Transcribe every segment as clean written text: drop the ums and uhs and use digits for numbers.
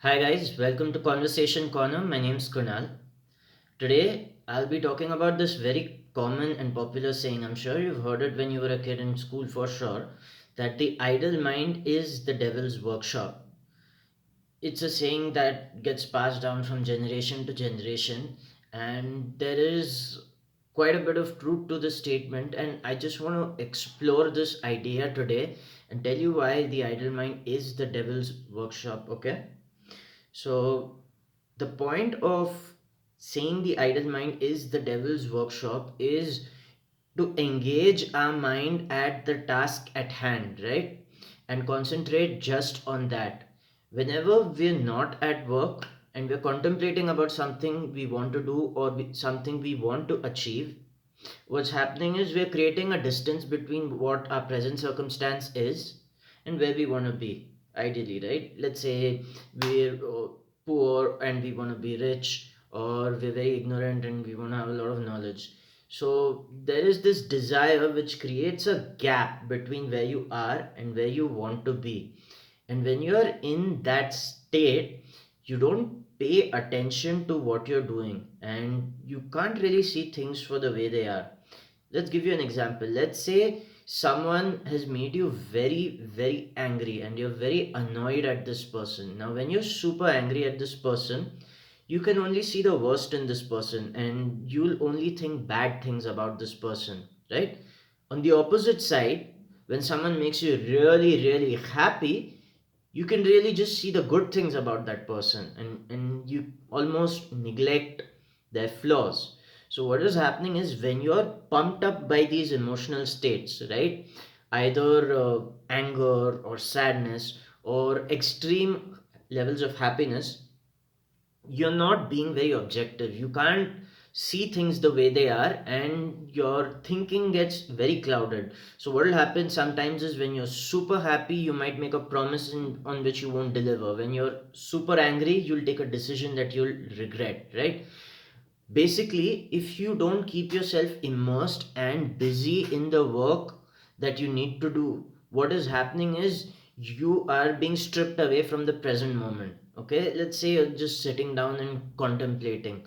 Hi guys, welcome to Conversation Corner. My name is Kunal. Today I'll be talking about this very common and popular saying. I'm sure you've heard it when you were a kid in school for sure, that the idle mind is the devil's workshop. It's a saying that gets passed down from generation to generation, and there is quite a bit of truth to this statement. And I just want to explore this idea today and tell you why the idle mind is the devil's workshop, okay? So, the point of saying the idle mind is the devil's workshop is to engage our mind at the task at hand, right? And concentrate just on that. Whenever we're not at work and we're contemplating about something we want to do or something we want to achieve, what's happening is we're creating a distance between what our present circumstance is and where we want to be, ideally, right? Let's say we're poor and we want to be rich, or we're very ignorant and we want to have a lot of knowledge. So there is this desire which creates a gap between where you are and where you want to be. And when you are in that state, you don't pay attention to what you're doing and you can't really see things for the way they are. Let's give you an example. Let's say someone has made you very, very angry and you're very annoyed at this person. Now, when you're super angry at this person, you can only see the worst in this person and you'll only think bad things about this person, right? On the opposite side, when someone makes you really, really happy, you can really just see the good things about that person and you almost neglect their flaws. So what is happening is when you're pumped up by these emotional states, right? Either anger or sadness or extreme levels of happiness, you're not being very objective. You can't see things the way they are, and your thinking gets very clouded. So, what will happen sometimes is when you're super happy, you might make a promise on which you won't deliver. When you're super angry, you'll take a decision that you'll regret, right? Basically, if you don't keep yourself immersed and busy in the work that you need to do, what is happening is you are being stripped away from the present moment. Okay, let's say you're just sitting down and contemplating.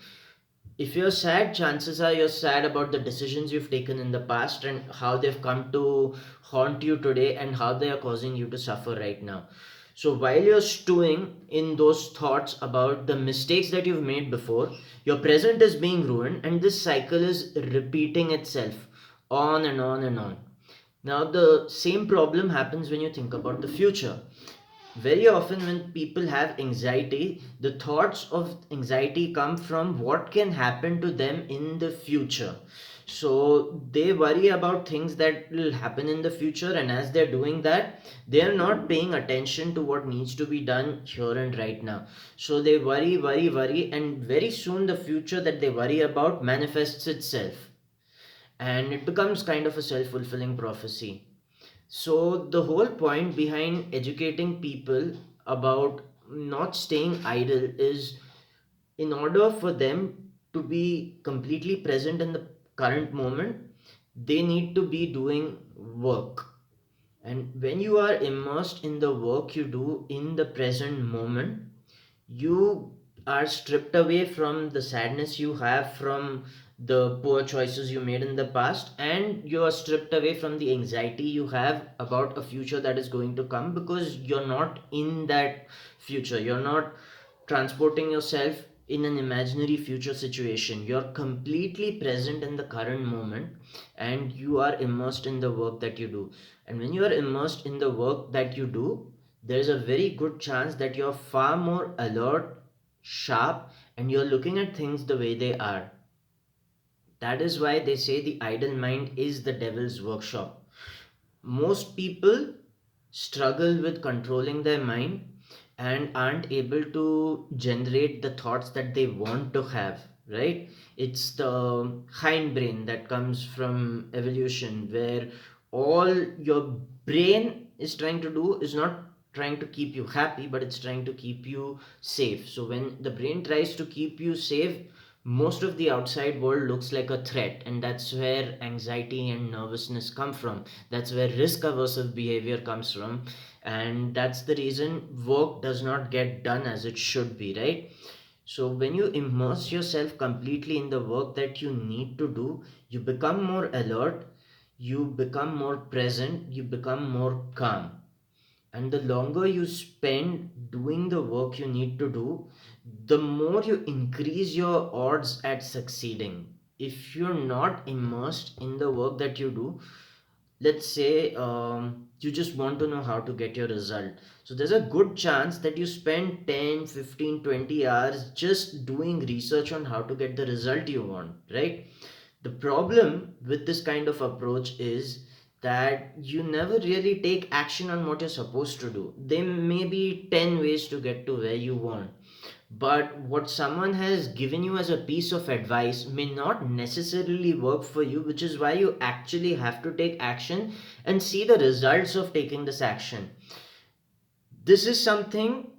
If you're sad, chances are you're sad about the decisions you've taken in the past and how they've come to haunt you today and how they are causing you to suffer right now. So while you're stewing in those thoughts about the mistakes that you've made before, your present is being ruined and this cycle is repeating itself on and on and on. Now, the same problem happens when you think about the future. Very often, when people have anxiety, the thoughts of anxiety come from what can happen to them in the future. So, they worry about things that will happen in the future, and as they're doing that, they're not paying attention to what needs to be done here and right now. So, they worry, worry, worry, and very soon the future that they worry about manifests itself, and it becomes kind of a self fulfilling prophecy. So, the whole point behind educating people about not staying idle is in order for them to be completely present in the current moment, they need to be doing work. And when you are immersed in the work you do in the present moment, you are stripped away from the sadness you have from the poor choices you made in the past, and you are stripped away from the anxiety you have about a future that is going to come, because you're not in that future. You're not transporting yourself in an imaginary future situation. You're completely present in the current moment and you are immersed in the work that you do. And when you are immersed in the work that you do, there's a very good chance that you're far more alert, sharp, and you're looking at things the way they are. That is why they say the idle mind is the devil's workshop. Most people struggle with controlling their mind and aren't able to generate the thoughts that they want to have, right? It's the hindbrain that comes from evolution, where all your brain is trying to do is not trying to keep you happy, but it's trying to keep you safe. So when the brain tries to keep you safe, most of the outside world looks like a threat, and that's where anxiety and nervousness come from. That's where risk aversive behavior comes from. and that's the reason work does not get done as it should be, right? So when you immerse yourself completely in the work that you need to do, you become more alert, you become more present, you become more calm. And the longer you spend doing the work you need to do, the more you increase your odds at succeeding. If you're not immersed in the work that you do, let's say you just want to know how to get your result, so there's a good chance that you spend 10, 15, 20 hours just doing research on how to get the result you want, right? The problem with this kind of approach is that you never really take action on what you're supposed to do. There may be 10 ways to get to where you want, but what someone has given you as a piece of advice may not necessarily work for you, which is why you actually have to take action and see the results of taking this action. This is something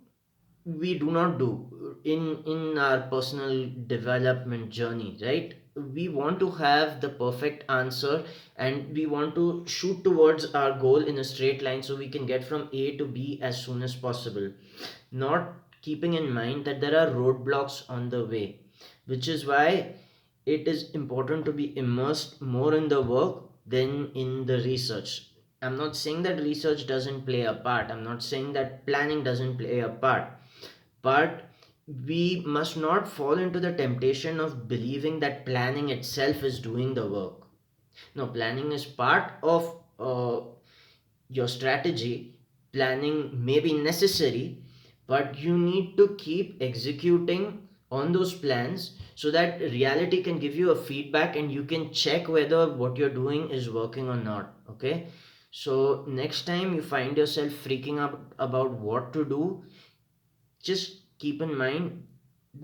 we do not do in our personal development journey, right? We want to have the perfect answer, and we want to shoot towards our goal in a straight line so we can get from A to B as soon as possible, not keeping in mind that there are roadblocks on the way, which is why it is important to be immersed more in the work than in the research. I'm not saying that research doesn't play a part, I'm not saying that planning doesn't play a part, but we must not fall into the temptation of believing that planning itself is doing the work. No, planning is part of your strategy. Planning may be necessary, but you need to keep executing on those plans so that reality can give you a feedback and you can check whether what you're doing is working or not. Okay, so next time you find yourself freaking out about what to do, just keep in mind,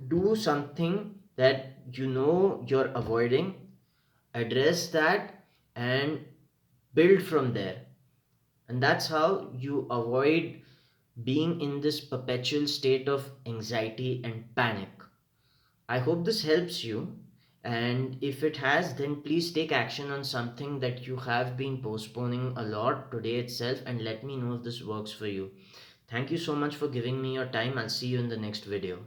do something that you know you're avoiding, address that, and build from there. And that's how you avoid being in this perpetual state of anxiety and panic. I hope this helps you. And if it has, then please take action on something that you have been postponing a lot today itself and let me know if this works for you. Thank you so much for giving me your time. I'll see you in the next video.